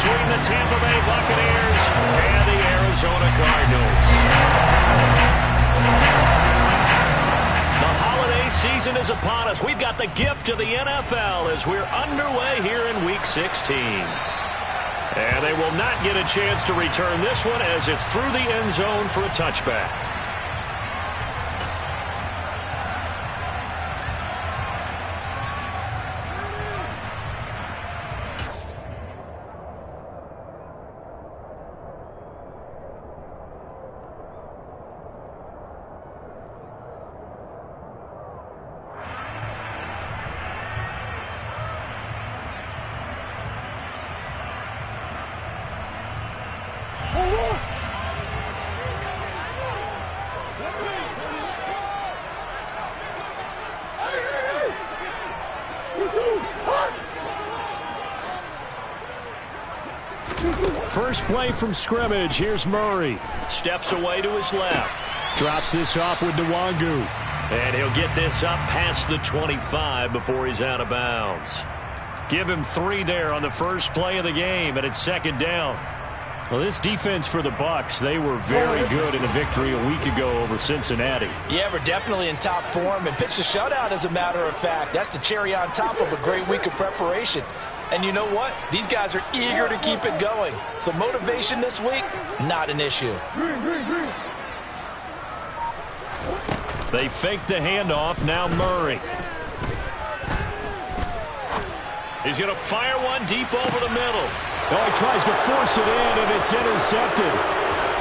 between the Tampa Bay Buccaneers and the Arizona Cardinals. The holiday season is upon us. We've got the gift of the NFL as we're underway here in Week 16. And they will not get a chance to return this one as it's through the end zone for a touchback. First play from scrimmage. Here's Murray. Steps away to his left. Drops this off with Nwangu. And he'll get this up past the 25 before he's out of bounds. Give him 3 there on the first play of the game, and it's second down. Well, this defense for the Bucks, they were very good in a victory a week ago over Cincinnati. Yeah, we're definitely in top form and pitched a shutout, as a matter of fact. That's the cherry on top of a great week of preparation. And you know what? These guys are eager to keep it going. So motivation this week, not an issue. They fake the handoff. Now Murray. He's going to fire one deep over the middle. Oh, he tries to force it in, and it's intercepted.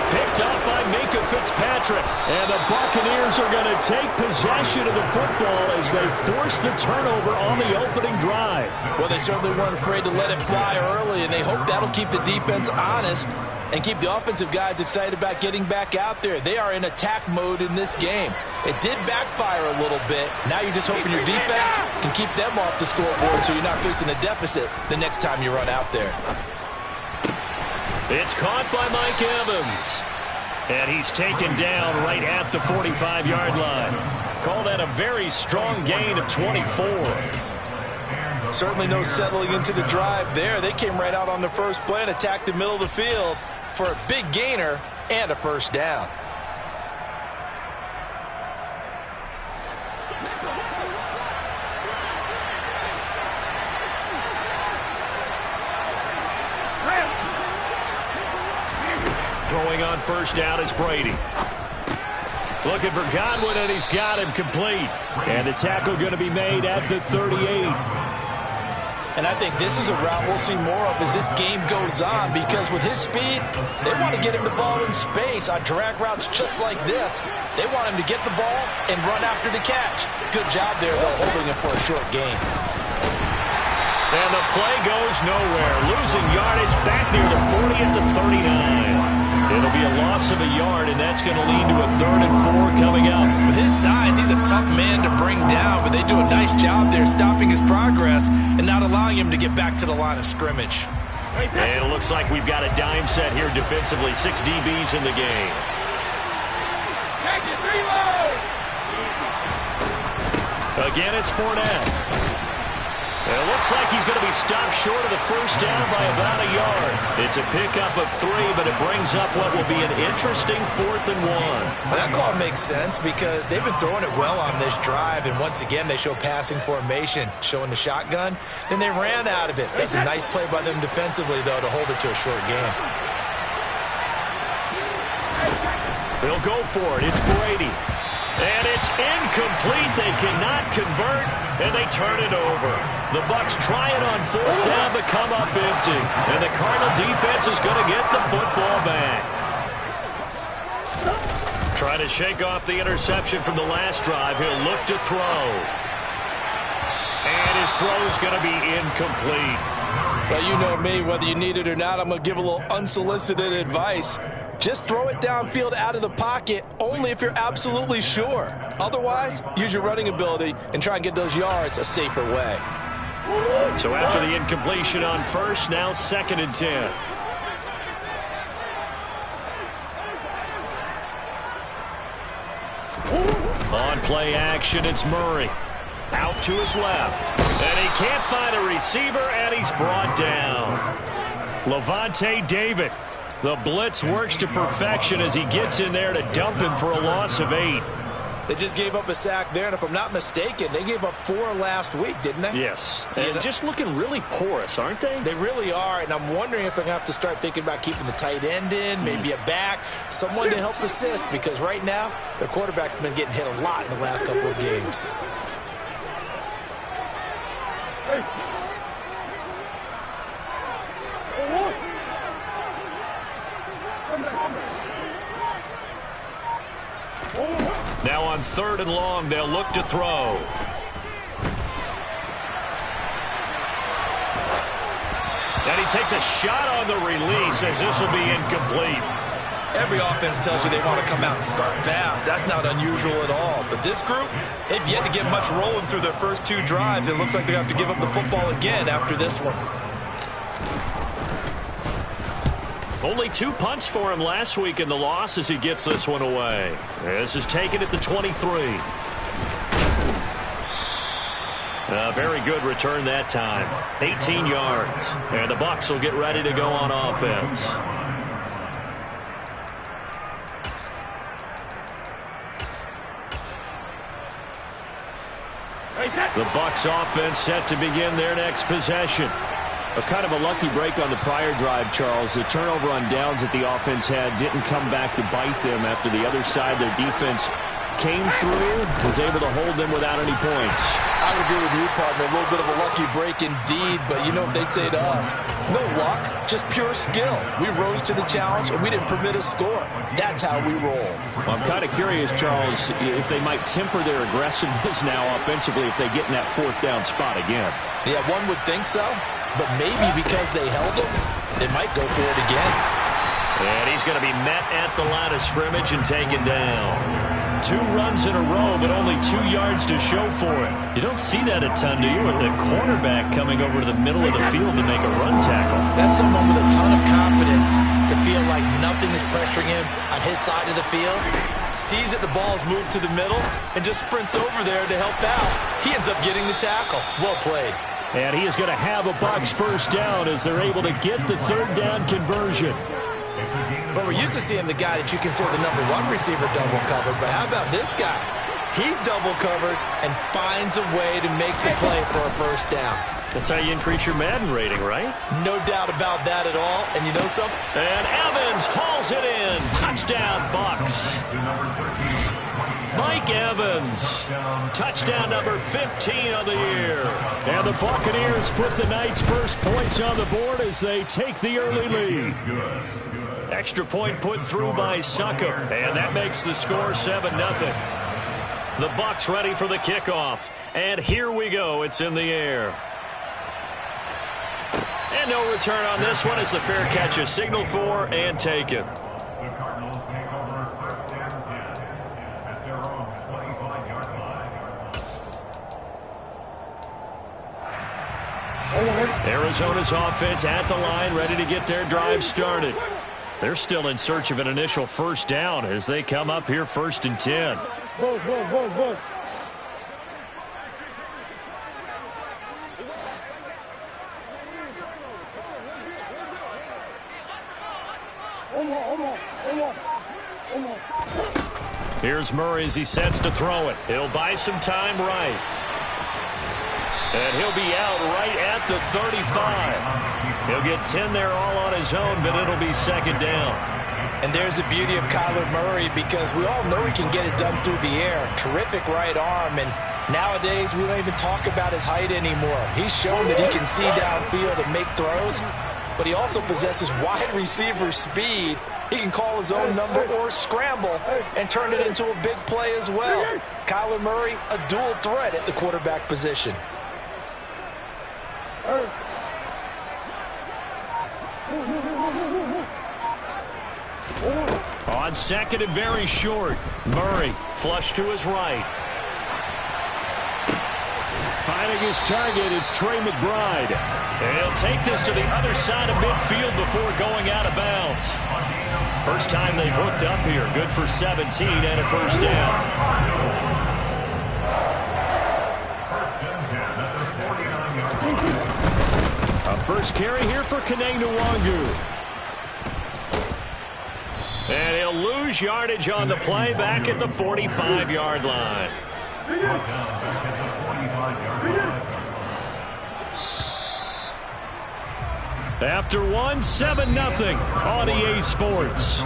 Picked up by Minkah Fitzpatrick. And the Buccaneers are going to take possession of the football as they force the turnover on the opening drive. Well, they certainly weren't afraid to let it fly early, and they hope that'll keep the defense honest and keep the offensive guys excited about getting back out there. They are in attack mode in this game. It did backfire a little bit. Now you're just hoping your defense can keep them off the scoreboard so you're not facing a deficit the next time you run out there. It's caught by Mike Evans. And he's taken down right at the 45-yard line. Call that a very strong gain of 24. Certainly no settling into the drive there. They came right out on the first play and attacked the middle of the field for a big gainer and a first down. Throwing on first down is Brady. Looking for Godwin, and he's got him complete. And the tackle going to be made at the 38. And I think this is a route we'll see more of as this game goes on, because with his speed, they want to get him the ball in space on drag routes just like this. They want him to get the ball and run after the catch. Good job there, though, holding him for a short gain. And the play goes nowhere. Losing yardage back near the 40 at the 39. It'll be a loss of a yard, and that's going to lead to a 3rd and 4 coming up. With his size, he's a tough man to bring down, but they do a nice job there stopping his progress and not allowing him to get back to the line of scrimmage. And it looks like we've got a dime set here defensively. 6 DBs in the game. Again, it's Fournette. It looks like he's going to be stopped short of the first down by about a yard. It's a pickup of 3, but it brings up what will be an interesting 4th and 1. Well, that call makes sense because they've been throwing it well on this drive, and once again they show passing formation, showing the shotgun. Then they ran out of it. That's a nice play by them defensively, though, to hold it to a short gain. They'll go for it. It's Brady. And it's incomplete. They cannot convert, and they turn it over. The Bucks try it on 4th down but come up empty. And the Cardinal defense is going to get the football back. Trying to shake off the interception from the last drive. He'll look to throw. And his throw is going to be incomplete. Well, you know me. Whether you need it or not, I'm going to give a little unsolicited advice. Just throw it downfield out of the pocket only if you're absolutely sure. Otherwise, use your running ability and try and get those yards a safer way. So after the incompletion on first, now 2nd and 10. On play action, it's Murray. Out to his left. And he can't find a receiver, and he's brought down. Levante David. The blitz works to perfection as he gets in there to dump him for a loss of 8. They just gave up a sack there, and if I'm not mistaken, they gave up 4 last week, didn't they? Yes. And just looking really porous, aren't they? They really are, and I'm wondering if I'm going to have to start thinking about keeping the tight end in, maybe a back, someone to help assist, because right now, their quarterback's been getting hit a lot in the last couple of games. Now on 3rd and long, they'll look to throw. And he takes a shot on the release as this will be incomplete. Every offense tells you they want to come out and start fast. That's not unusual at all. But this group, they've yet to get much rolling through their first 2 drives. It looks like they have to give up the football again after this one. Only 2 punts for him last week in the loss as he gets this one away. This is taken at the 23. A very good return that time. 18 yards. And the Bucks will get ready to go on offense. The Bucks offense set to begin their next possession. A kind of a lucky break on the prior drive, Charles. The turnover on downs that the offense had didn't come back to bite them after the other side. Their defense came through, was able to hold them without any points. I would agree with you, partner. A little bit of a lucky break indeed, but you know what they'd say to us? No luck, just pure skill. We rose to the challenge, and we didn't permit a score. That's how we roll. Well, I'm kind of curious, Charles, if they might temper their aggressiveness now offensively if they get in that 4th down spot again. Yeah, one would think so. But maybe because they held him, they might go for it again. And he's going to be met at the line of scrimmage and taken down. 2 runs in a row, but only 2 yards to show for it. You don't see that a ton, do you? With the cornerback coming over to the middle of the field to make a run tackle. That's someone with a ton of confidence to feel like nothing is pressuring him on his side of the field. Sees that the ball is moved to the middle and just sprints over there to help out. He ends up getting the tackle. Well played. And he is going to have a Bucks 1st down as they're able to get the 3rd down conversion. But we're used to seeing the guy that you consider the #1 receiver double covered. But how about this guy? He's double covered and finds a way to make the play for a 1st down. That's how you increase your Madden rating, right? No doubt about that at all. And you know something? And Evans hauls it in. Touchdown, Bucks. Mike Evans. Touchdown number 15 of the year. And the Buccaneers put the Knights' first points on the board as they take the early lead. Extra point put through by Succop. And that makes the score 7-0. The Bucks ready for the kickoff. And here we go. It's in the air. And no return on this one as the fair catch is signaled for and taken. Arizona's offense at the line, ready to get their drive started. They're still in search of an initial 1st down as they come up here 1st and 10. Here's Murray as he sets to throw it. He'll buy some time right. And he'll be out right at the 35. He'll get 10 there all on his own, but it'll be 2nd down. And there's the beauty of Kyler Murray, because we all know he can get it done through the air. Terrific right arm, and nowadays we don't even talk about his height anymore. He's shown that he can see downfield and make throws, but he also possesses wide receiver speed. He can call his own number or scramble and turn it into a big play as well. Kyler Murray, a dual threat at the quarterback position. On 2nd and very short, Murray flush to his right. Finding his target, it's Trey McBride. And he'll take this to the other side of midfield before going out of bounds. First time they've hooked up here. Good for 17 and a 1st down. A First carry here for Nwangwu. And he'll lose yardage on the play back at the 45-yard line. After one, 7-0 on EA Sports.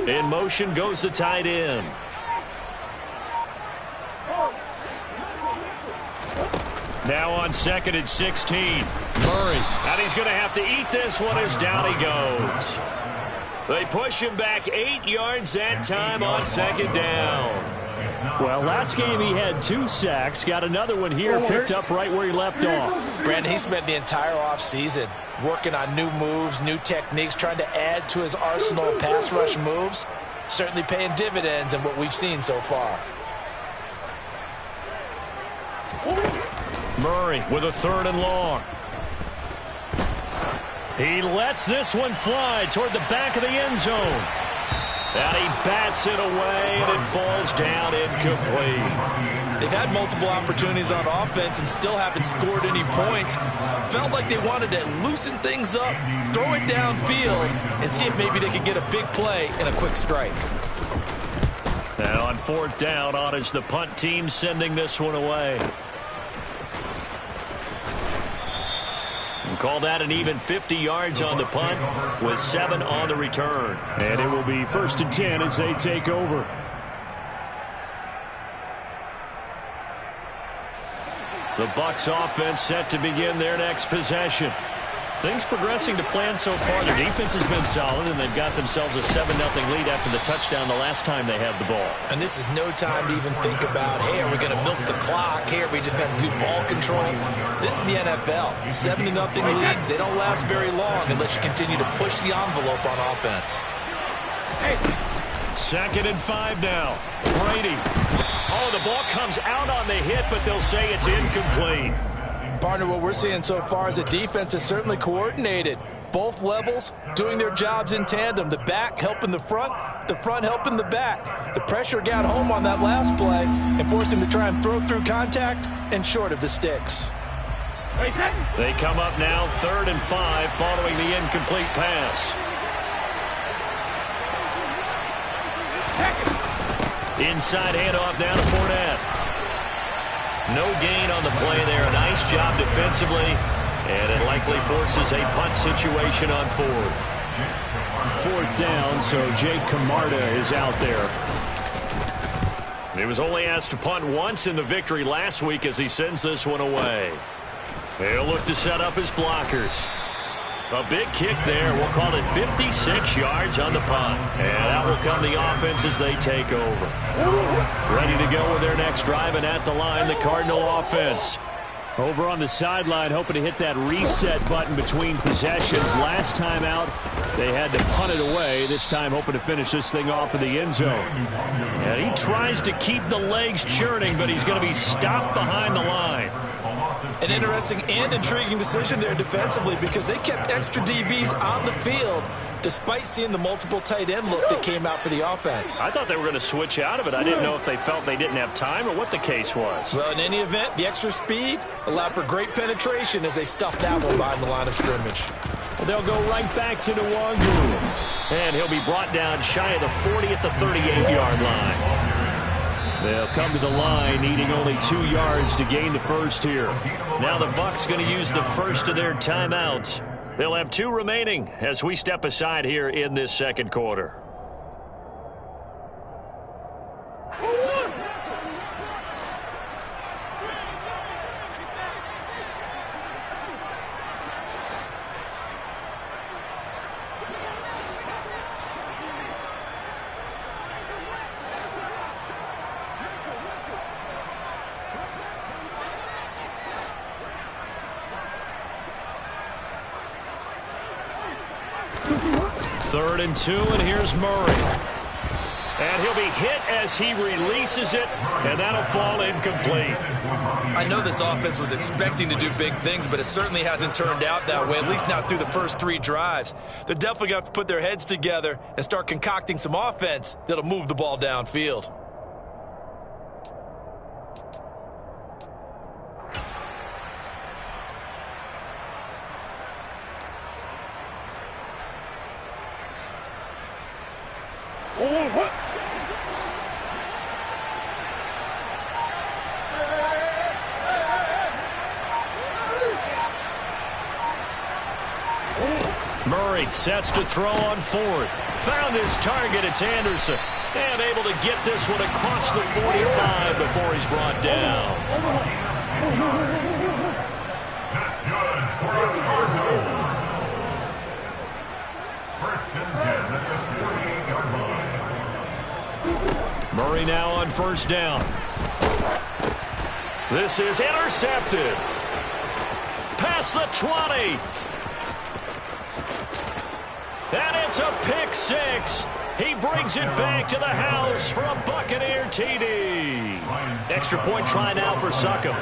In motion goes the tight end. Now on 2nd and 16. Murray. And he's going to have to eat this one as down he goes. They push him back 8 yards that time on 2nd down. Well, last game he had 2 sacks. Got another one here, picked up right where he left off. Brandon, he spent the entire offseason working on new moves, new techniques, trying to add to his arsenal of pass rush moves. Certainly paying dividends in what we've seen so far. Murray with a 3rd and long. He lets this one fly toward the back of the end zone. And he bats it away, and it falls down incomplete. They've had multiple opportunities on offense and still haven't scored any points. Felt like they wanted to loosen things up, throw it downfield, and see if maybe they could get a big play and a quick strike. And on 4th down, on is the punt team sending this one away. Call that an even 50 yards on the punt with 7 on the return. And it will be 1st and 10 as they take over. The Bucks offense set to begin their next possession. Things progressing to plan so far. Their defense has been solid, and they've got themselves a 7-0 lead after the touchdown the last time they had the ball. And this is no time to even think about, hey, are we going to milk the clock? Hey, are we just going to do ball control? This is the NFL. 7-0 leads. They don't last very long unless you continue to push the envelope on offense. 2nd and 5 now. Brady. Oh, the ball comes out on the hit, but they'll say it's incomplete. Partner, what we're seeing so far is a defense is certainly coordinated. Both levels doing their jobs in tandem. The back helping the front helping the back. The pressure got home on that last play and forced him to try and throw through contact and short of the sticks. They come up now 3rd and 5 following the incomplete pass. Inside handoff down to Fournette. No gain on the play there. A nice job defensively. And it likely forces a punt situation on 4th. 4th down, so Jake Camarda is out there. He was only asked to punt once in the victory last week as he sends this one away. He'll look to set up his blockers. A big kick there. We'll call it 56 yards on the punt. And that will come the offense as they take over. Ready to go with their next drive, and at the line, the Cardinal offense. Over on the sideline, hoping to hit that reset button between possessions. Last time out, they had to punt it away. This time, hoping to finish this thing off in the end zone. And he tries to keep the legs churning, but he's going to be stopped behind the line. An interesting and intriguing decision there defensively because they kept extra DBs on the field despite seeing the multiple tight end look that came out for the offense. I thought they were going to switch out of it. I didn't know if they felt they didn't have time or what the case was. Well, in any event, the extra speed allowed for great penetration as they stuffed that one behind the line of scrimmage. Well, they'll go right back to Nwangwu. And he'll be brought down shy of the 40 at the 38-yard line. They'll come to the line, needing only 2 yards to gain the first here. Now the Bucks going to use the first of their timeouts. They'll have 2 remaining as we step aside here in this second quarter. 3rd and 2, and here's Murray. And he'll be hit as he releases it, and that'll fall incomplete. I know this offense was expecting to do big things, but it certainly hasn't turned out that way, at least not through the first 3 drives. They're definitely going to have to put their heads together and start concocting some offense that'll move the ball downfield. Murray sets to throw on 4th. Found his target. It's Anderson. And able to get this one across the 45 before he's brought down. That's good for a Cardinals. 1st and 10 at the 48-yard line. Murray now on 1st down. This is intercepted. Past the 20. And it's a pick 6. He brings it back to the house for a Buccaneer TD. Extra point try now for Succop.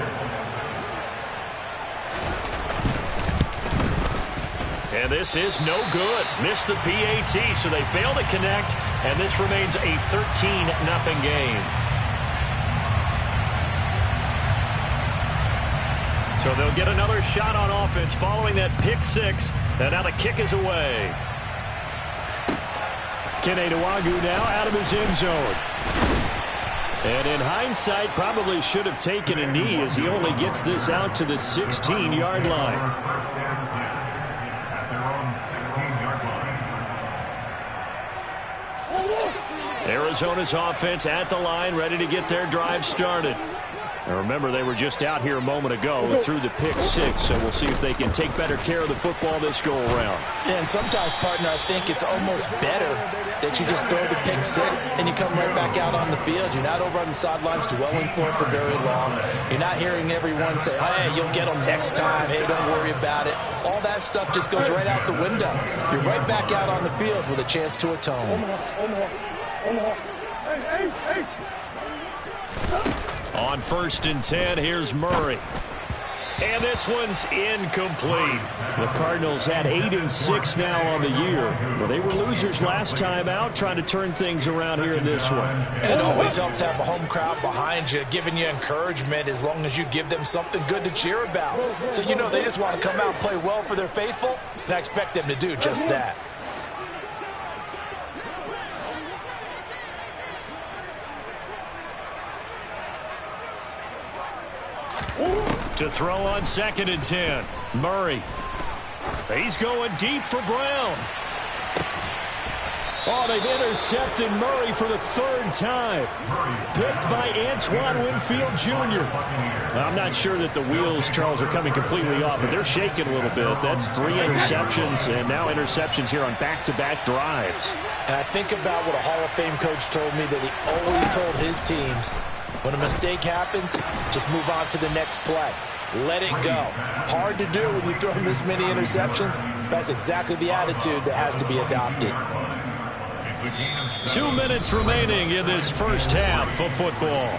And this is no good. Missed the PAT, so they fail to connect, and this remains a 13-0 game. So they'll get another shot on offense following that pick 6, and now the kick is away. Kene Nwangwu now out of his end zone. And in hindsight, probably should have taken a knee as he only gets this out to the 16-yard line. Arizona's offense at the line, ready to get their drive started. Now remember, they were just out here a moment ago through the pick 6, so we'll see if they can take better care of the football this go-around. Yeah, and sometimes, partner, I think it's almost better that you just throw the pick 6 and you come right back out on the field. You're not over on the sidelines dwelling for it for very long. You're not hearing everyone say, hey, you'll get them next time. Hey, don't worry about it. All that stuff just goes right out the window. You're right back out on the field with a chance to atone. On 1st and 10, here's Murray. And this one's incomplete. The Cardinals had 8-6 now on the year. Well, they were losers last time out, trying to turn things around here in this one. And it always helps to have a home crowd behind you, giving you encouragement as long as you give them something good to cheer about. So, you know, they just want to come out and play well for their faithful, and I expect them to do just that. To throw on 2nd and 10. Murray. He's going deep for Brown. Oh, they've intercepted Murray for the 3rd time. Picked by Antoine Winfield Jr. I'm not sure that the wheels, Charles, are coming completely off, but they're shaking a little bit. That's 3 interceptions, and now interceptions here on back-to-back drives. And I think about what a Hall of Fame coach told me that he always told his teams, when a mistake happens, just move on to the next play. Let it go. Hard to do when you've thrown this many interceptions. That's exactly the attitude that has to be adopted. 2 minutes remaining in this first half of football.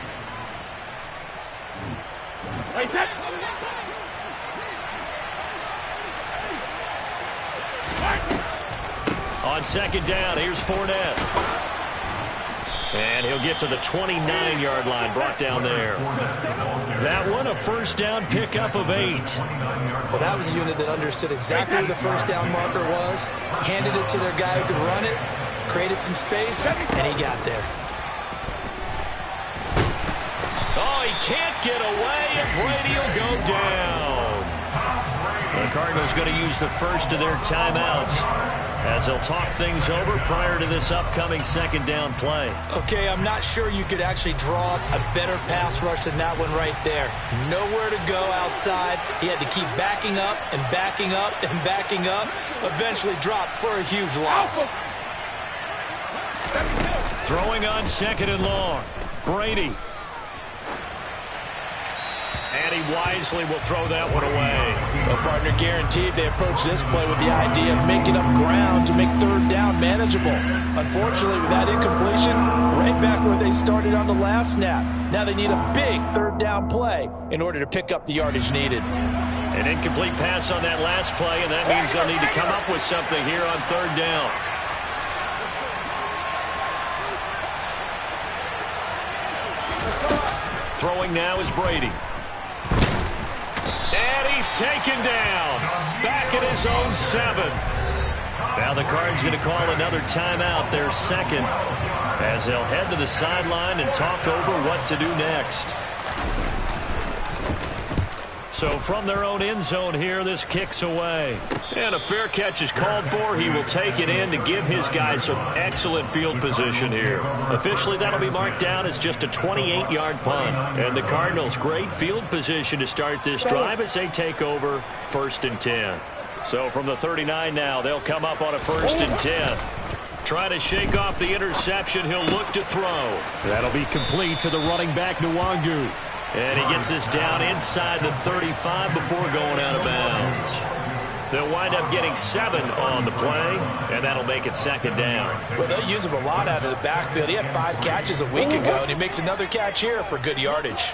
On 2nd down, here's Fournette. And he'll get to the 29-yard line, brought down there. That one, a 1st down pickup of 8. Well, that was a unit that understood exactly where the 1st down marker was, handed it to their guy who could run it, created some space, and he got there. Oh, he can't get away, and Brady will go down. The Cardinals going to use the first of their timeouts as they'll talk things over prior to this upcoming 2nd down play. Okay, I'm not sure you could actually draw a better pass rush than that one right there. Nowhere to go outside. He had to keep backing up and backing up and backing up. Eventually dropped for a huge loss. Throwing on 2nd and long. Brady. And he wisely will throw that one away. Well, partner, guaranteed they approach this play with the idea of making up ground to make third down manageable. Unfortunately, with that incompletion, right back where they started on the last snap. Now they need a big third down play in order to pick up the yardage needed. An incomplete pass on that last play, and that means they'll need to come up with something here on third down. Throwing now is Brady. And he's taken down. Back at his own 7. Now the Cards going to call another timeout, their second, as they'll head to the sideline and talk over what to do next. So from their own end zone here, this kicks away. And a fair catch is called for. He will take it in to give his guys some excellent field position here. Officially, that'll be marked down as just a 28-yard punt. And the Cardinals, great field position to start this drive as they take over 1st and 10. So from the 39 now, they'll come up on a 1st and 10. Trying to shake off the interception, he'll look to throw. That'll be complete to the running back, Nwangu. And he gets this down inside the 35 before going out of bounds. They'll wind up getting 7 on the play, and that'll make it 2nd down. Well, they'll use him a lot out of the backfield. He had 5 catches a week ago, and he makes another catch here for good yardage.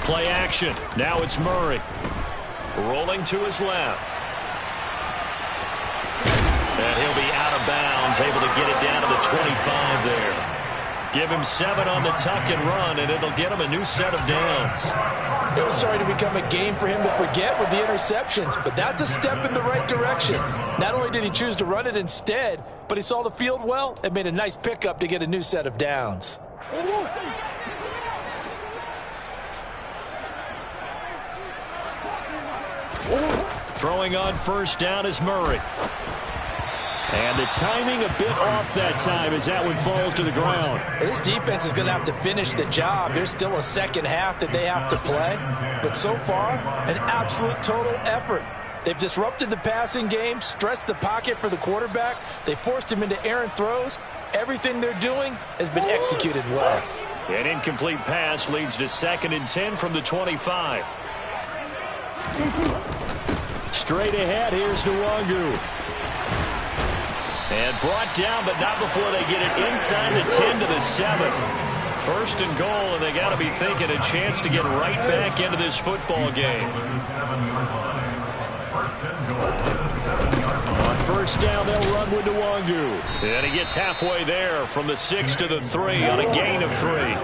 Play action. Now it's Murray. Rolling to his left. And he'll be out of bounds, able to get it down to the 25 there. Give him 7 on the tuck and run, and it'll get him a new set of downs. It was starting to become a game for him to forget with the interceptions, but that's a step in the right direction. Not only did he choose to run it instead, but he saw the field well and made a nice pickup to get a new set of downs. Throwing on 1st down is Murray. And the timing a bit off that time as that one falls to the ground. This defense is going to have to finish the job. There's still a second half that they have to play. But so far, an absolute total effort. They've disrupted the passing game, stressed the pocket for the quarterback. They forced him into errant throws. Everything they're doing has been executed well. An incomplete pass leads to 2nd and 10 from the 25. Straight ahead, here's Nwangu. And brought down, but not before they get it inside the 10 to the 7. 1st and goal, and they got to be thinking a chance to get right back into this football game. On 1st down, they'll run with Nwangu. And he gets halfway there from the 6 to the 3 on a gain of 3.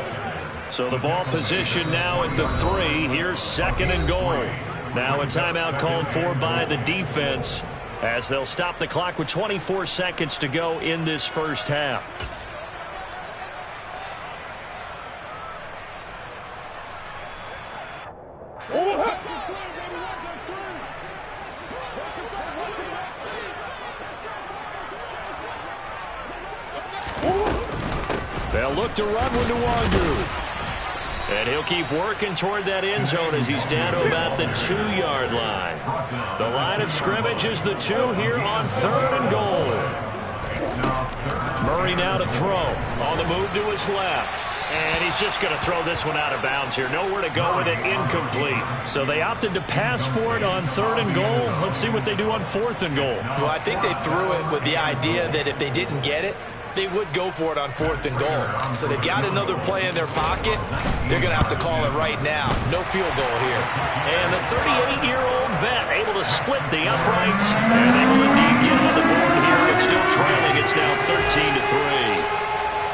So the ball position now at the 3. Here's 2nd and goal. Now a timeout called for by the defense as they'll stop the clock with 24 seconds to go in this first half. They'll look to run with Nwangu. And he'll keep working toward that end zone as he's down to about the 2-yard line. The line of scrimmage is the 2 here on 3rd and goal. Murray now to throw. On the move to his left. And he's just going to throw this one out of bounds here. Nowhere to go with it. Incomplete. So they opted to pass for it on 3rd and goal. Let's see what they do on 4th and goal. Well, I think they threw it with the idea that if they didn't get it, they would go for it on 4th and goal. So they've got another play in their pocket. They're going to have to call it right now. No field goal here. And the 38-year-old vet able to split the uprights. And they will indeed get on the board here, but still trailing. It's now 13-3.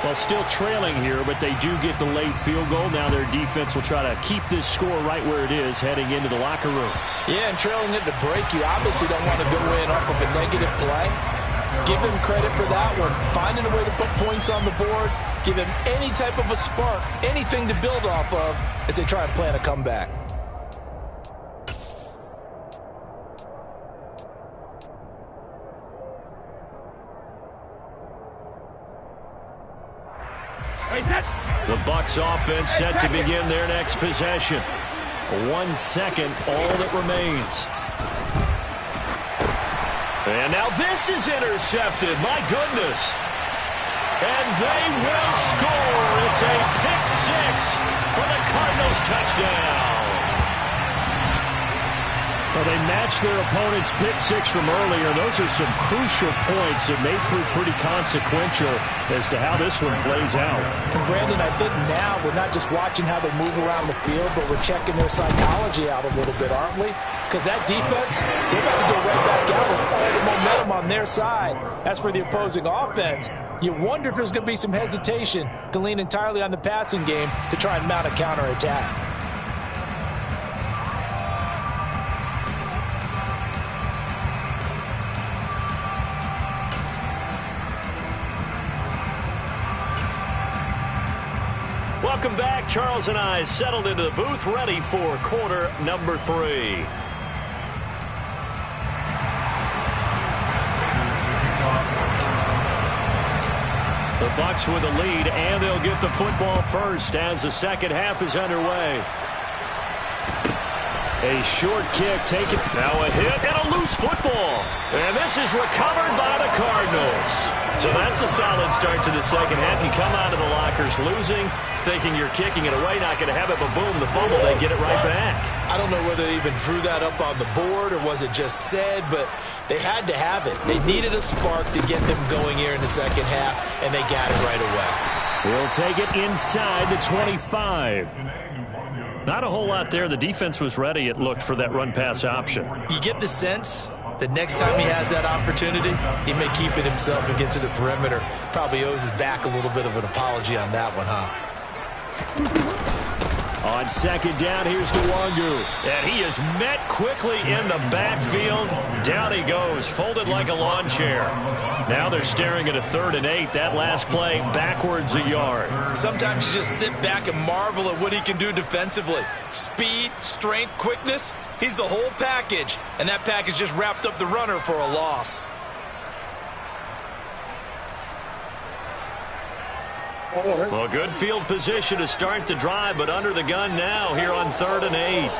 Well, still trailing here, but they do get the late field goal. Now their defense will try to keep this score right where it is heading into the locker room. Yeah, and trailing at the break, you obviously don't want to go in off of a negative play. Give him credit for that one. Finding a way to put points on the board. Give him any type of a spark, anything to build off of as they try and plan a comeback. The Bucks offense set to begin their next possession. 1 second, all that remains. And now this is intercepted. My goodness. And they will score. It's a pick six for the Cardinals touchdown. Well, they matched their opponent's pick six from earlier. Those are some crucial points that may prove pretty consequential as to how this one plays out. And Brandon, I think now we're not just watching how they move around the field, but we're checking their psychology out a little bit, aren't we? Because that defense, they're about to go right back out with all the momentum on their side. As for the opposing offense, you wonder if there's going to be some hesitation to lean entirely on the passing game to try and mount a counterattack. Welcome back. Charles and I settled into the booth, ready for quarter number 3. The Bucks with the lead, and they'll get the football first as the second half is underway. A short kick taken. Now a hit and a loose football. And this is recovered by the Cardinals. So that's a solid start to the second half. You come out of the lockers losing, thinking you're kicking it away, not going to have it, but boom, the fumble, they get it right back. I don't know whether they even drew that up on the board or was it just said, but they had to have it. They needed a spark to get them going here in the second half, and they got it right away. We'll take it inside the 25. Not a whole lot there. The defense was ready, it looked, for that run-pass option. You get the sense that next time he has that opportunity, he may keep it himself and get to the perimeter. Probably owes his back a little bit of an apology on that one, huh? On second down, here's Nwangu. And he is met quickly in the backfield. Down he goes, folded like a lawn chair. Now they're staring at a 3rd and 8. That last play, backwards a yard. Sometimes you just sit back and marvel at what he can do defensively. Speed, strength, quickness. He's the whole package. And that package just wrapped up the runner for a loss. Well, good field position to start the drive, but under the gun now here on 3rd and 8.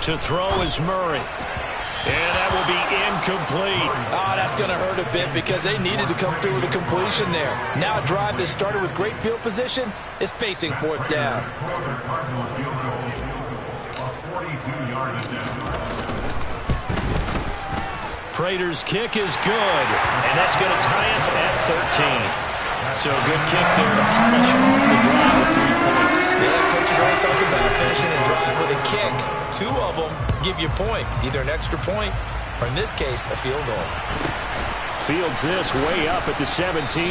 To throw is Murray. And that will be incomplete. Oh, that's going to hurt a bit because they needed to come through with a completion there. Now a drive that started with great field position is facing 4th down. Prater's kick is good, and that's going to tie us at 13. So a good kick there to polish off the drive with 3 points. Yeah, coaches always talk about finishing a drive with a kick. 2 of them give you points, either an extra point or, in this case, a field goal. Fields this way up at the 17.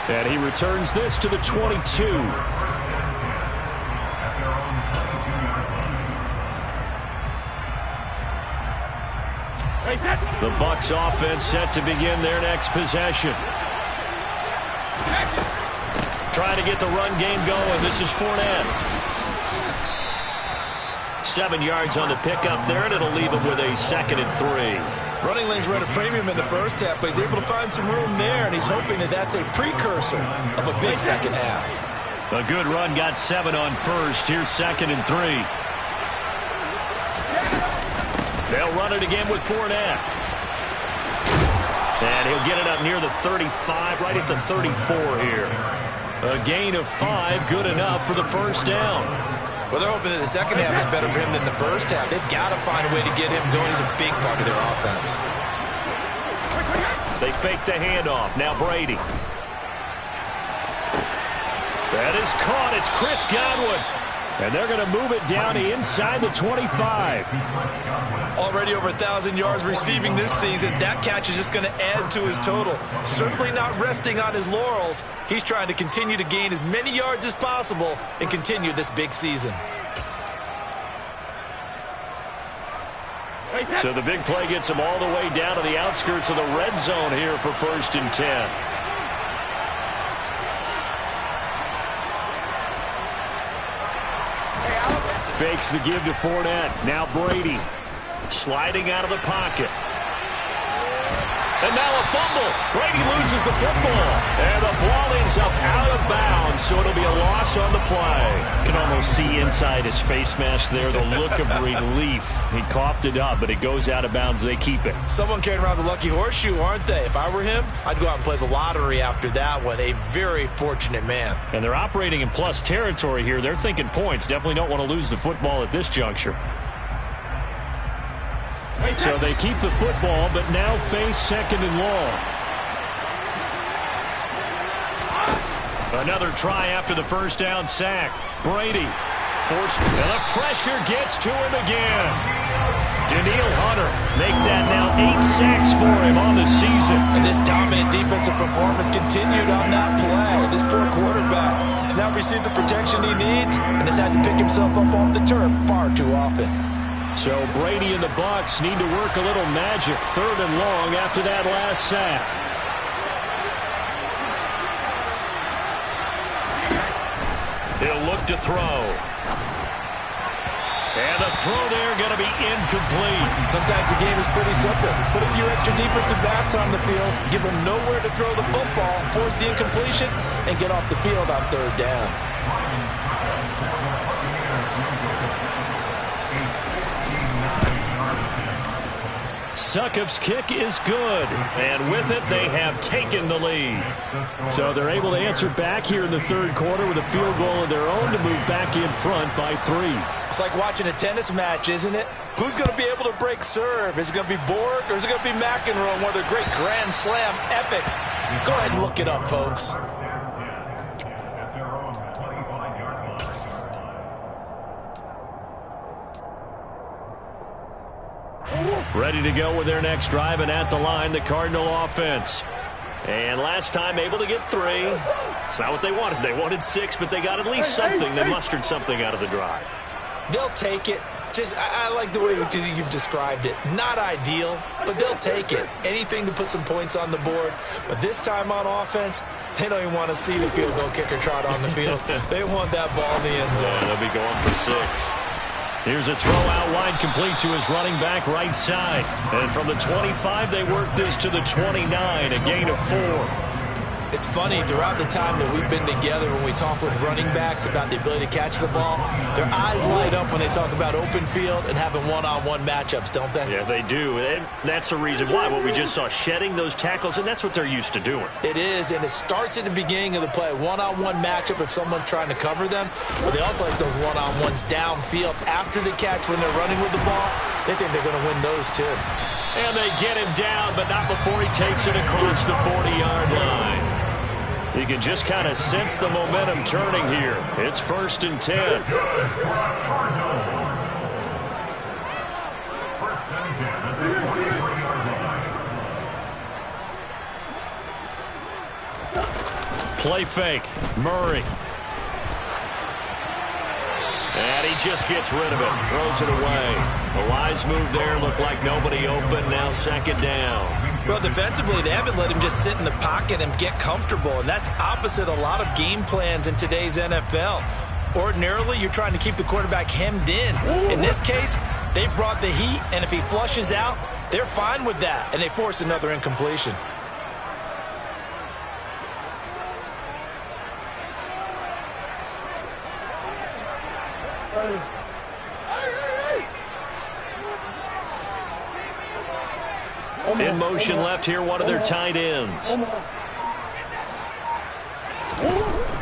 And he returns this to the 22. The Bucks offense set to begin their next possession. Trying to get the run game going. This is Fournette. 7 yards on the pickup there, and it'll leave him with a 2nd and 3. Running lanes were at a premium in the first half, but he's able to find some room there, and he's hoping that that's a precursor of a big second half. A good run, got 7 on first. Here's 2nd and 3. They'll run it again with Fournette. And he'll get it up near the 35, right at the 34 here. A gain of 5, good enough for the first down. Well, they're hoping that the second half is better for him than the first half. They've got to find a way to get him going. He's a big part of their offense. They fake the handoff. Now Brady. That is caught. It's Chris Godwin. And they're going to move it down inside the 25. Already over 1,000 yards receiving this season. That catch is just going to add to his total. Certainly not resting on his laurels. He's trying to continue to gain as many yards as possible and continue this big season. So the big play gets him all the way down to the outskirts of the red zone here for 1st and 10. Fakes the give to Fournette. Now Brady. Sliding out of the pocket. And now a fumble. Brady loses the football. And the ball ends up out of bounds so it'll be a loss on the play. Can almost see inside his face mask there, the look of relief. He coughed it up, but it goes out of bounds. They keep it. Someone carrying around the lucky horseshoe, aren't they? If I were him, I'd go out and play the lottery after that one. A very fortunate man. And they're operating in plus territory here. They're thinking points. Definitely don't want to lose the football at this juncture. So they keep the football, but now face second and long. Another try after the first down sack. Brady forced, and the pressure gets to him again. Danielle Hunter make that now 8 sacks for him on the season. And this dominant defensive performance continued on that play. This poor quarterback has now received the protection he needs and has had to pick himself up off the turf far too often. So Brady and the Bucks need to work a little magic. 3rd and long after that last sack. He'll look to throw. And the throw there going to be incomplete. Sometimes the game is pretty simple. Put a few extra defensive backs on the field, give them nowhere to throw the football, force the incompletion, and get off the field on 3rd down. Succop's kick is good, and with it, they have taken the lead. So they're able to answer back here in the 3rd quarter with a field goal of their own to move back in front by 3. It's like watching a tennis match, isn't it? Who's going to be able to break serve? Is it going to be Borg, or is it going to be McEnroe, one of the great Grand Slam epics? Go ahead and look it up, folks. Ready to go with their next drive, and at the line, the Cardinal offense. And last time able to get 3. It's not what they wanted. They wanted 6, but they got at least something. They mustered something out of the drive. They'll take it. I like the way you've described it. Not ideal, but they'll take it. Anything to put some points on the board. But this time on offense, they don't even want to see the field goal kicker trot on the field. They want that ball in the end zone. Yeah, they'll be going for 6. Here's a throw out wide, complete to his running back right side. And from the 25, they work this to the 29, a gain of 4. It's funny, throughout the time that we've been together, when we talk with running backs about the ability to catch the ball, their eyes light up when they talk about open field and having one-on-one matchups, don't they? Yeah, they do. And that's the reason why. What we just saw, shedding those tackles, and that's what they're used to doing. It is, and it starts at the beginning of the play. One-on-one matchup if someone's trying to cover them, but they also like those one-on-ones downfield after the catch when they're running with the ball. They think they're going to win those, too. And they get him down, but not before he takes it across the 40-yard line. You can just kind of sense the momentum turning here. It's 1st and 10. Play fake. Murray. And he just gets rid of it. Throws it away. A wise move there. Looked like nobody open. Now 2nd down. Well, defensively, they haven't let him just sit in the pocket and get comfortable, and that's opposite a lot of game plans in today's NFL. Ordinarily, you're trying to keep the quarterback hemmed in. In this case, they brought the heat, and if he flushes out, they're fine with that, and they force another incompletion. In motion left here, one of their tight ends.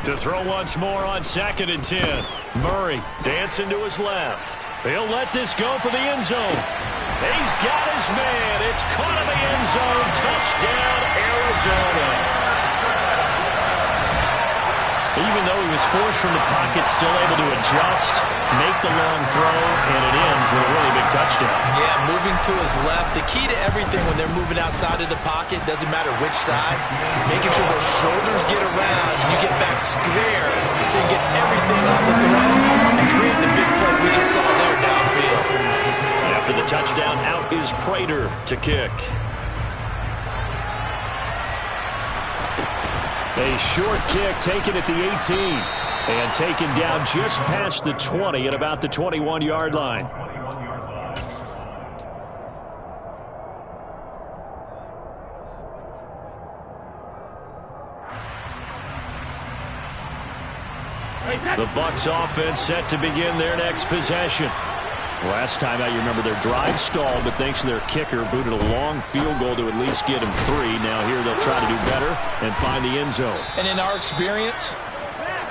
To throw once more on 2nd and 10. Murray dancing to his left. He'll let this go for the end zone. He's got his man. It's caught in the end zone. Touchdown, Arizona. Even though he was forced from the pocket, still able to adjust, make the long throw, and it ends with a really big touchdown. Yeah, moving to his left. The key to everything when they're moving outside of the pocket, doesn't matter which side, making sure those shoulders get around and you get back square so you get everything on the throw and create the big play we just saw there downfield. After the touchdown, out is Prater to kick. A short kick taken at the 18 and taken down just past the 20 at about the 21-yard line. The Bucks offense set to begin their next possession. Last time out, you remember their drive stalled, but thanks to their kicker, booted a long field goal to at least get them 3. Now here they'll try to do better and find the end zone. And in our experience,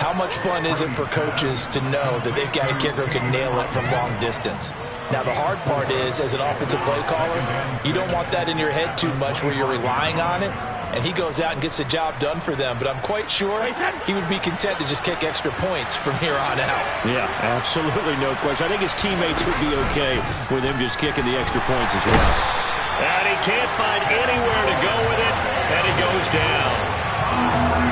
how much fun is it for coaches to know that they've got a kicker who can nail it from long distance? Now, the hard part is, as an offensive play caller, you don't want that in your head too much where you're relying on it. And he goes out and gets the job done for them. But I'm quite sure he would be content to just kick extra points from here on out. Yeah, absolutely no question. I think his teammates would be okay with him just kicking the extra points as well. And he can't find anywhere to go with it, and he goes down.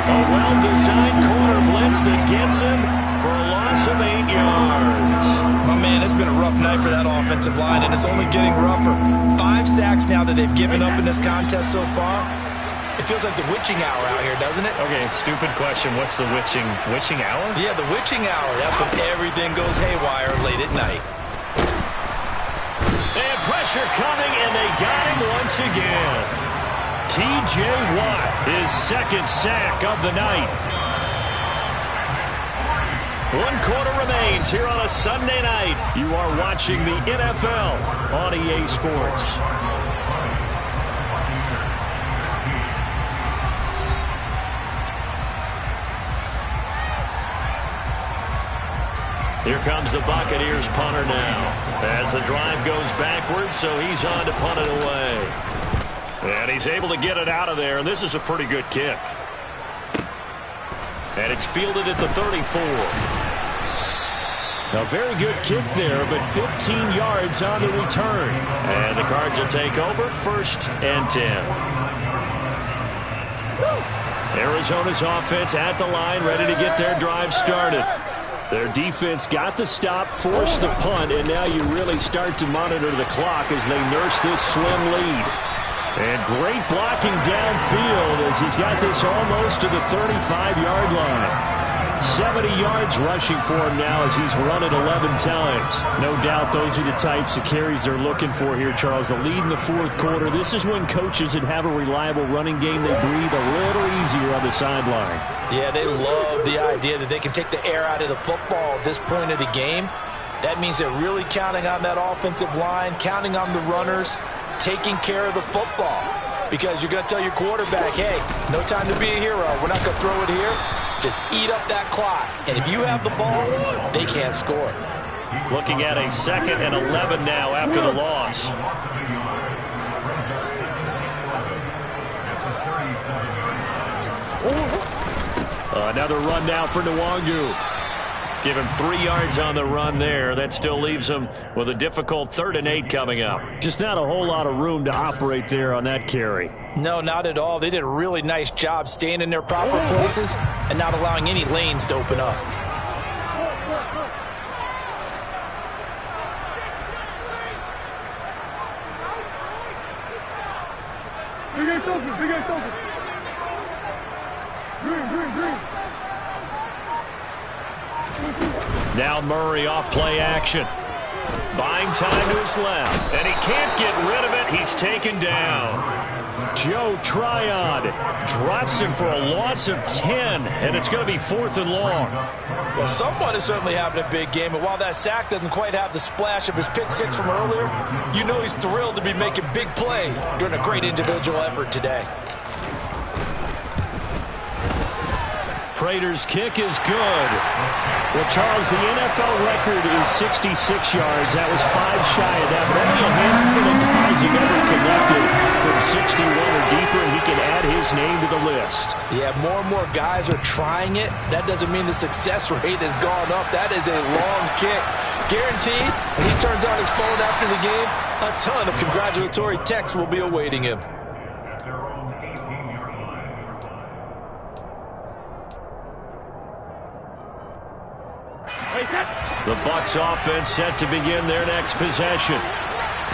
A well-designed corner blitz that gets him for a loss of 8 yards. Oh, man, it's been a rough night for that offensive line, and it's only getting rougher. 5 sacks now that they've given up in this contest so far. It feels like the witching hour out here, doesn't it? Okay, stupid question. What's the witching hour? Yeah, the witching hour. That's when everything goes haywire late at night. And pressure coming, and they got him once again. T.J. Watt, his second sack of the night. 1 quarter remains here on a Sunday night. You are watching the NFL on EA Sports. Here comes the Buccaneers punter now. As the drive goes backwards, so he's on to punt it away. And he's able to get it out of there, and this is a pretty good kick. And it's fielded at the 34. A very good kick there, but 15 yards on the return. And the Cards will take over, 1st and 10. Arizona's offense at the line, ready to get their drive started. Their defense got the stop, forced the punt, and now you really start to monitor the clock as they nurse this slim lead. And great blocking downfield as he's got this almost to the 35-yard line. 70 yards rushing for him now as he's run it 11 times. No doubt those are the types of carries they're looking for here, Charles. The lead in the 4th quarter. This is when coaches that have a reliable running game, they breathe a little easier on the sideline. Yeah, they love the idea that they can take the air out of the football at this point of the game. That means they're really counting on that offensive line, counting on the runners, taking care of the football. Because you're going to tell your quarterback, hey, no time to be a hero. We're not going to throw it here. Just eat up that clock. And if you have the ball, they can't score. Looking at a 2nd and 11 now after the loss. Another run now for Nwangu. Give him 3 yards on the run there. That still leaves him with a difficult 3rd and 8 coming up. Just not a whole lot of room to operate there on that carry. No, not at all. They did a really nice job staying in their proper places and not allowing any lanes to open up. Big ass open, big ass open. Green. Now Murray off play action. Buying time to his left. And he can't get rid of it. He's taken down. Joe Tryon drops him for a loss of 10. And it's going to be 4th and long. Well, someone is certainly having a big game. And while that sack doesn't quite have the splash of his pick 6 from earlier, you know he's thrilled to be making big plays during a great individual effort today. Prater's kick is good. Well, Charles, the NFL record is 66 yards. That was 5 shy of that, but only a handful of guys have ever connected from 61 or deeper, and he can add his name to the list. Yeah, more and more guys are trying it. That doesn't mean the success rate has gone up. That is a long kick. Guaranteed, when he turns on his phone after the game, a ton of congratulatory texts will be awaiting him. The Bucks offense set to begin their next possession.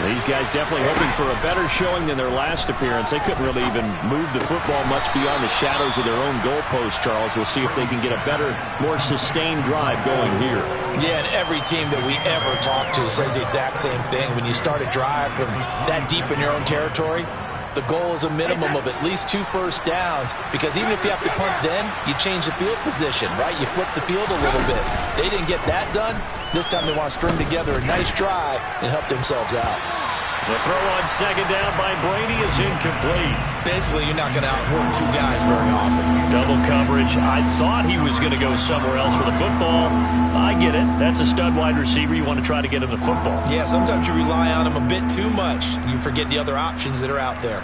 These guys definitely hoping for a better showing than their last appearance. They couldn't really even move the football much beyond the shadows of their own goalpost, Charles. We'll see if they can get a better, more sustained drive going here. Yeah, and every team that we ever talk to says the exact same thing. When you start a drive from that deep in your own territory, the goal is a minimum of at least 2 first downs, because even if you have to punt then, you change the field position, right? You flip the field a little bit. They didn't get that done. This time they want to string together a nice drive and help themselves out. The throw on second down by Brady is incomplete. Basically, you're not going to outwork 2 guys very often. Double coverage. I thought he was going to go somewhere else for the football. I get it. That's a stud wide receiver. You want to try to get him the football. Yeah, sometimes you rely on him a bit too much. You forget the other options that are out there.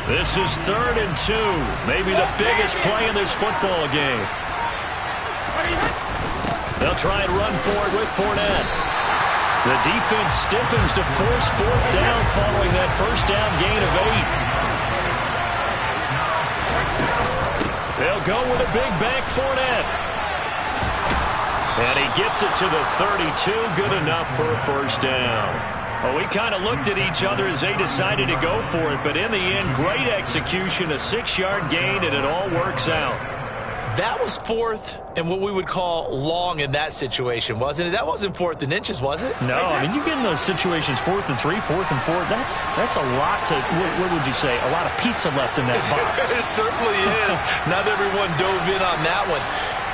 This is 3rd and 2. Maybe the biggest play in this football game. They'll try and run for it with Fournette. The defense stiffens to force 4th down following that first down gain of 8. They'll go with a big bank Fournette. And he gets it to the 32. Good enough for a first down. Well, we kind of looked at each other as they decided to go for it, but in the end, great execution, a 6-yard gain, and it all works out. That was 4th and what we would call long in that situation, wasn't it? That wasn't 4th and inches, was it? No, I mean, you get in those situations 4th and 3, 4th and 4. That's a lot to, what would you say, a lot of pizza left in that box. It certainly is. Not everyone dove in on that one.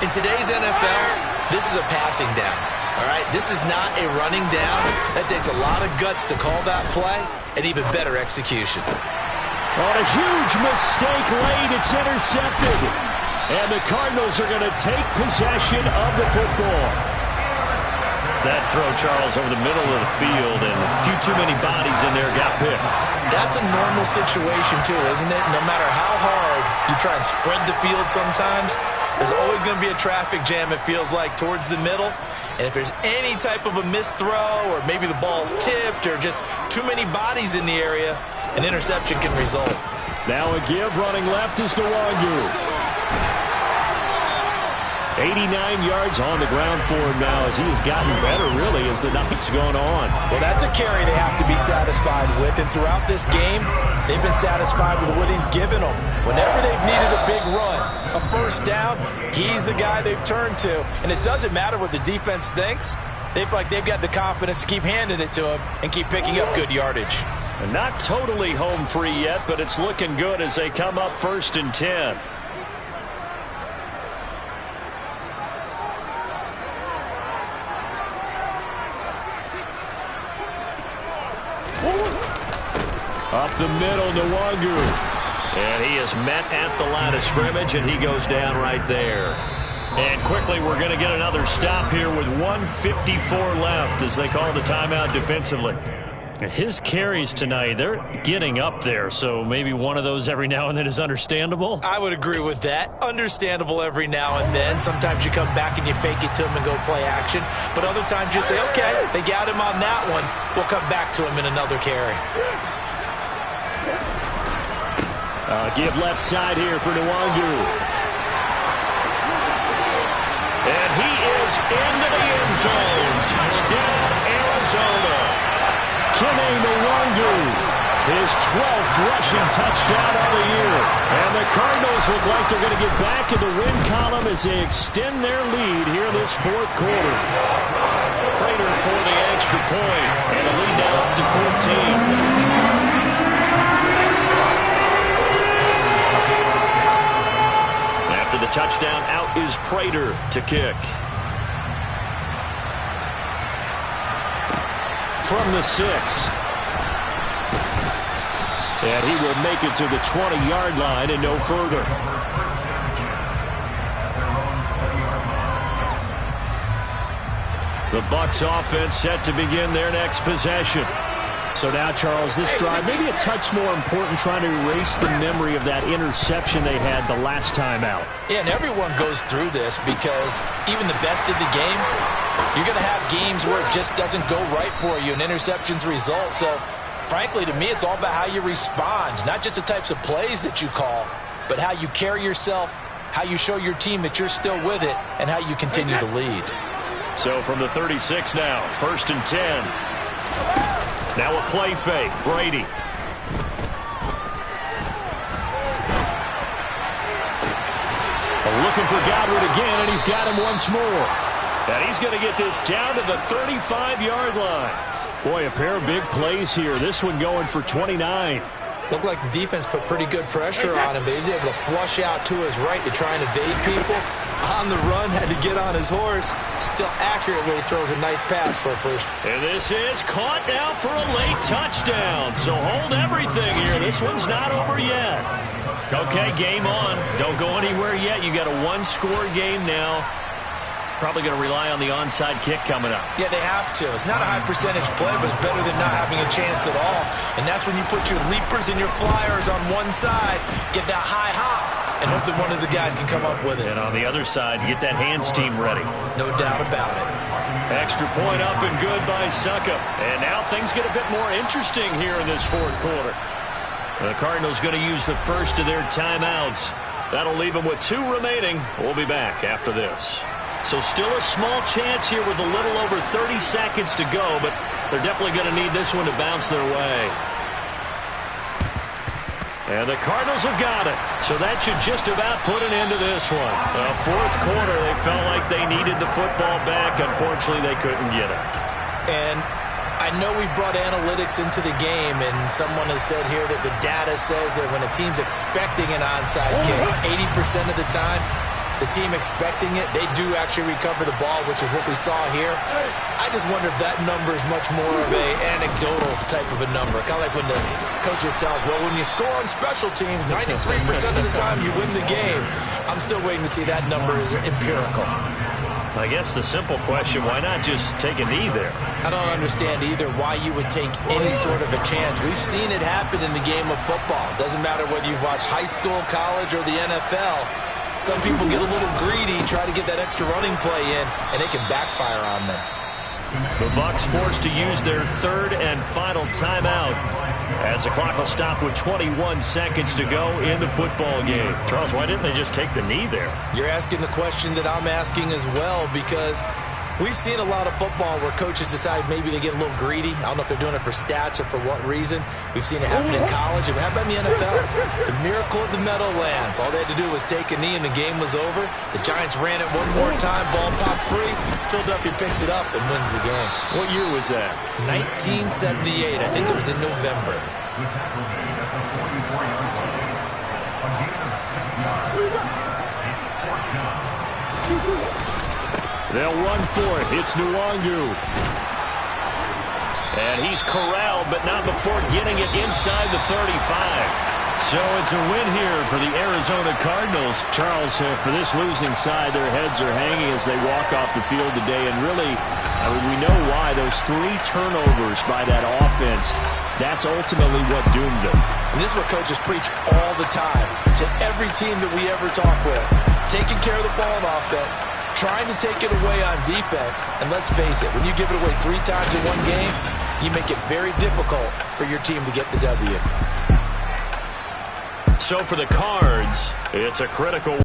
In today's NFL, this is a passing down. All right, this is not a running down. That takes a lot of guts to call that play, and even better execution. On a huge mistake late, it's intercepted. And the Cardinals are going to take possession of the football. That throw, Charles, over the middle of the field, and a few too many bodies in there got picked. That's a normal situation, too, isn't it? No matter how hard you try and spread the field sometimes, there's always going to be a traffic jam, it feels like, towards the middle. And if there's any type of a missed throw, or maybe the ball's tipped, or just too many bodies in the area, an interception can result. Now a give, running left is Nwangu. 89 yards on the ground for him now as he has gotten better, really, as the night's gone on. Well, that's a carry they have to be satisfied with, and throughout this game, they've been satisfied with what he's given them. Whenever they've needed a big run, a first down, he's the guy they've turned to. And it doesn't matter what the defense thinks. They feel like they've got the confidence to keep handing it to him and keep picking up good yardage. And not totally home free yet, but it's looking good as they come up 1st and 10. Up the middle, Nwangu. And he is met at the line of scrimmage, and he goes down right there. And quickly, we're going to get another stop here with 1:54 left as they call the timeout defensively. His carries tonight, they're getting up there, so maybe one of those every now and then is understandable. I would agree with that. Understandable every now and then. Sometimes you come back and you fake it to him and go play action. But other times you say, okay, they got him on that one. We'll come back to him in another carry. Give left side here for Nwangu. And he is into the end zone. Touchdown, Arizona. Kene Nwangu, his 12th rushing touchdown of the year. And the Cardinals look like they're going to get back in the win column as they extend their lead here this 4th quarter. Prater for the extra point, and the lead now up to 14. After the touchdown, out is Prater to kick. From the 6. And he will make it to the 20-yard line and no further. The Bucks offense set to begin their next possession. So now, Charles, this drive, maybe a touch more important, trying to erase the memory of that interception they had the last time out. Yeah, and everyone goes through this because even the best of the game, you're going to have games where it just doesn't go right for you, and interceptions result. So, frankly, to me, it's all about how you respond, not just the types of plays that you call, but how you carry yourself, how you show your team that you're still with it, and how you continue to lead. So from the 36 now, 1st and 10. Now a play fake, Brady. Looking for Godwin again, and he's got him once more. And he's going to get this down to the 35-yard line. Boy, a pair of big plays here. This one going for 29. Looked like the defense put pretty good pressure on him, but he's able to flush out to his right to try and evade people. On the run, had to get on his horse. Still accurately throws a nice pass for a first. And this is caught now for a late touchdown. So hold everything here. This one's not over yet. Okay, game on. Don't go anywhere yet. You got a one-score game now. Probably going to rely on the onside kick coming up. Yeah, they have to. It's not a high percentage play, but it's better than not having a chance at all. And that's when you put your leapers and your flyers on one side, get that high hop, and hope that one of the guys can come up with it. And on the other side, get that hands team ready. No doubt about it. Extra point up and good by Suckup. And now things get a bit more interesting here in this fourth quarter. The Cardinals going to use the first of their timeouts. That'll leave them with 2 remaining. We'll be back after this. So still a small chance here with a little over 30 seconds to go, but they're definitely going to need this one to bounce their way. And the Cardinals have got it. So that should just about put an end to this one. Fourth quarter, they felt like they needed the football back. Unfortunately, they couldn't get it. And I know we brought analytics into the game, and someone has said here that the data says that when a team's expecting an onside kick, 80% of the time, the team expecting it, they do actually recover the ball, which is what we saw here. I just wonder if that number is much more of a anecdotal type of a number. Kind of like when the coaches tell us, well, when you score on special teams, 93% of the time you win the game. I'm still waiting to see that number is empirical. I guess the simple question, why not just take a knee there? I don't understand either why you would take any sort of a chance. We've seen it happen in the game of football. Doesn't matter whether you've watched high school, college, or the NFL. Some people get a little greedy, try to get that extra running play in, and it can backfire on them. The Bucks forced to use their third and final timeout as the clock will stop with 21 seconds to go in the football game. Charles, why didn't they just take the knee there? You're asking the question that I'm asking as well, because we've seen a lot of football where coaches decide maybe they get a little greedy. I don't know if they're doing it for stats or for what reason. We've seen it happen in college. It happened in the NFL. The miracle of the Meadowlands. All they had to do was take a knee and the game was over. The Giants ran it one more time. Ball popped free. Philadelphia picks it up and wins the game. What year was that? 1978. I think it was in November. They'll run for it. It's Nwangu. And he's corralled, but not before getting it inside the 35. So it's a win here for the Arizona Cardinals. Charles, for this losing side, their heads are hanging as they walk off the field today. And really, I mean, we know why. Those 3 turnovers by that offense, that's ultimately what doomed them. And this is what coaches preach all the time to every team that we ever talk with. Taking care of the ball on offense, trying to take it away on defense. And let's face it, when you give it away 3 times in one game, you make it very difficult for your team to get the W. So for the Cards, it's a critical